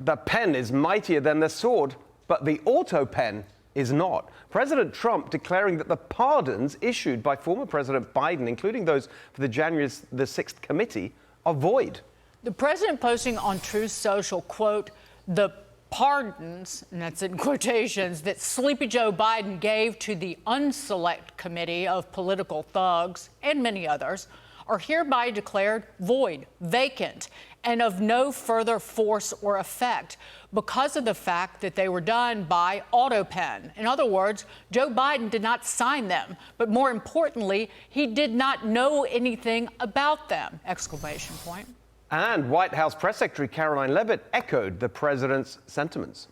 The pen is mightier than the sword, but the auto pen is not. President Trump declaring that the pardons issued by former President Biden, including those for the January the 6th committee, are void. The president posting on Truth Social, quote, the pardons, and that's in quotations, that Sleepy Joe Biden gave to the unselect committee of political thugs and many others are hereby declared void, vacant, and of no further force or effect because of the fact that they were done by auto pen. In other words, Joe Biden did not sign them, but more importantly, he did not know anything about them, exclamation point. And White House Press Secretary Caroline Leavitt echoed the president's sentiments.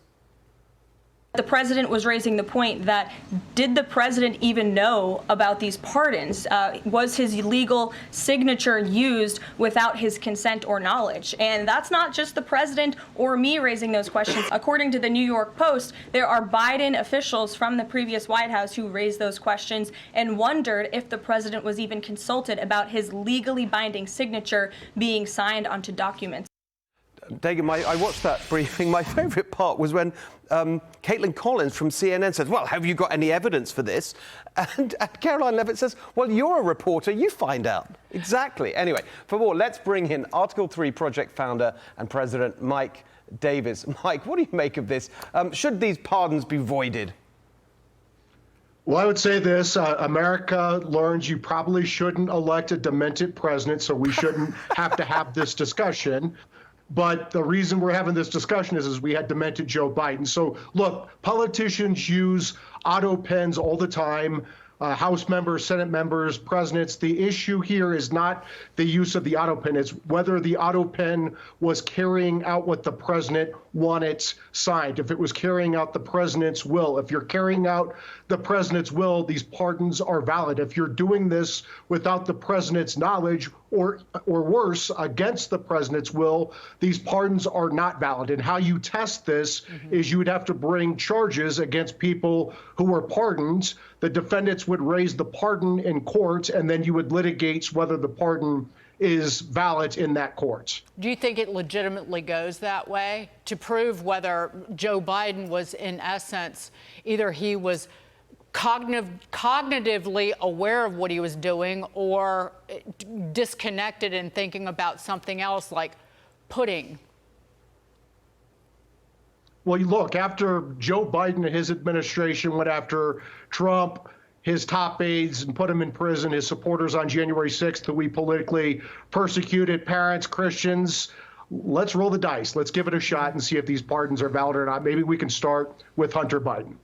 The president was raising the point that did the president even know about these pardons? Was his legal signature used without his consent or knowledge? And that's not just the president or me raising those questions. According to the New York Post, there are Biden officials from the previous White House who raised those questions and wondered if the president was even consulted about his legally binding signature being signed onto documents. Dagan, I watched that briefing. My favourite part was when Caitlin Collins from CNN says, well, have you got any evidence for this? And Caroline Leavitt says, well, you're a reporter, you find out. Exactly. Anyway, for more, let's bring in Article 3 Project founder and president Mike Davis. Mike, what do you make of this? Should these pardons be voided? Well, I would say this, America learns you probably shouldn't elect a demented president, so we shouldn't have to have this discussion. But the reason we're having this discussion is we had demented Joe Biden. So look, politicians use auto pens all the time. House members, Senate members, presidents. The issue here is not the use of the auto pen. It's whether the auto pen was carrying out what the president wanted signed. If it was carrying out the president's will. If you're carrying out the president's will, these pardons are valid. If you're doing this without the president's knowledge or worse, against the president's will, these pardons are not valid. And how you test this is you would have to bring charges against people who were pardoned. The defendants would raise the pardon in court, and then you would litigate whether the pardon is valid in that court. Do you think it legitimately goes that way to prove whether Joe Biden was, in essence, either he was cognitively aware of what he was doing or disconnected and thinking about something else like pudding? Well, you look, after Joe Biden and his administration went after Trump, his top aides, and put him in prison, his supporters on January 6th, who we politically persecuted, parents, Christians, let's roll the dice. Let's give it a shot and see if these pardons are valid or not. Maybe we can start with Hunter Biden.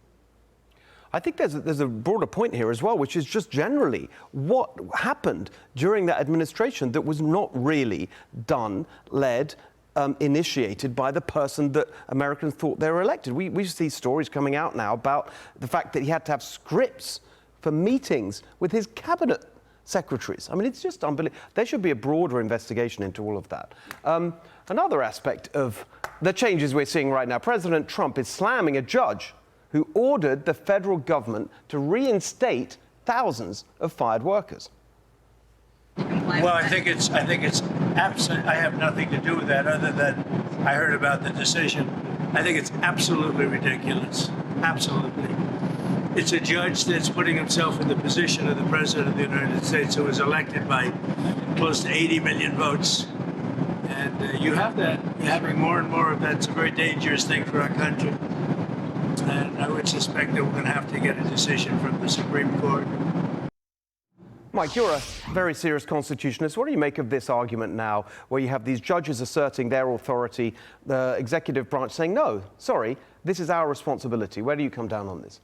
I think there's a broader point here as well, which is just generally what happened during that administration that was not really done, led, initiated by the person that Americans thought they were elected. We see stories coming out now about the fact that he had to have scripts for meetings with his cabinet secretaries. I mean, it's just unbelievable. There should be a broader investigation into all of that. Another aspect of the changes we're seeing right now, President Trump is slamming a judge who ordered the federal government to reinstate thousands of fired workers. Well, I think it's absolute. I have nothing to do with that other than I heard about the decision. I think it's absolutely ridiculous. Absolutely. It's a judge that's putting himself in the position of the president of the United States, who was elected by close to 80 million votes. And you have that. Having more and more of that's a very dangerous thing for our country. And I would suspect that we're going to have to get a decision from the Supreme Court. Mike, you're a very serious constitutionalist. What do you make of this argument now, where you have these judges asserting their authority, the executive branch saying, no, sorry, this is our responsibility? Where do you come down on this?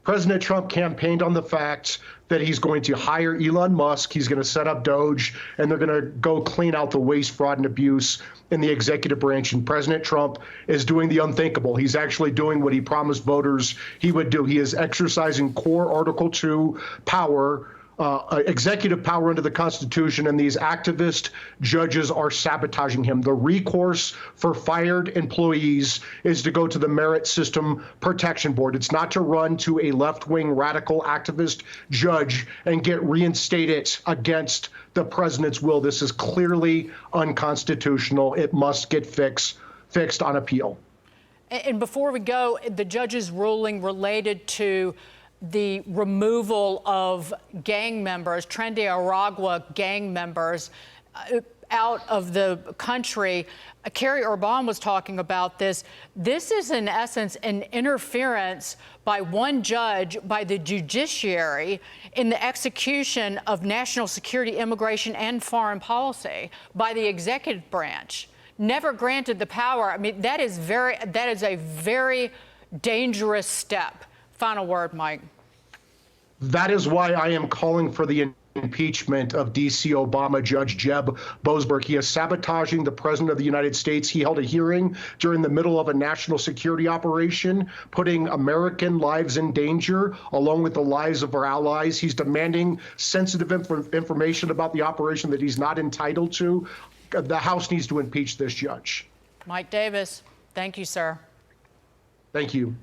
President Trump campaigned on the fact that he's going to hire Elon Musk, he's going to set up Doge, and they're going to go clean out the waste, fraud, and abuse in the executive branch. And President Trump is doing the unthinkable. He's actually doing what he promised voters he would do. He is exercising core Article 2 power, executive power under the Constitution, and these activist judges are sabotaging him. The recourse for fired employees is to go to the Merit System Protection Board. It's not to run to a left-wing radical activist judge and get reinstated against the president's will. This is clearly unconstitutional. It must get fixed fixed on appeal. And before we go, the judge's ruling related to the removal of gang members, Trinidad Aragua gang members, out of the country. Carrie Urban was talking about this. This is, in essence, an interference by one judge, by the judiciary, in the execution of national security, immigration, and foreign policy by the executive branch. Never granted the power. I mean, that is a very dangerous step. Final word, Mike. That is why I am calling for the impeachment of D.C. Obama Judge Jeb Boasberg. He is sabotaging the President of the United States. He held a hearing during the middle of a national security operation, putting American lives in danger, along with the lives of our allies. He's demanding sensitive information about the operation that he's not entitled to. The House needs to impeach this judge. Mike Davis, thank you, sir. Thank you.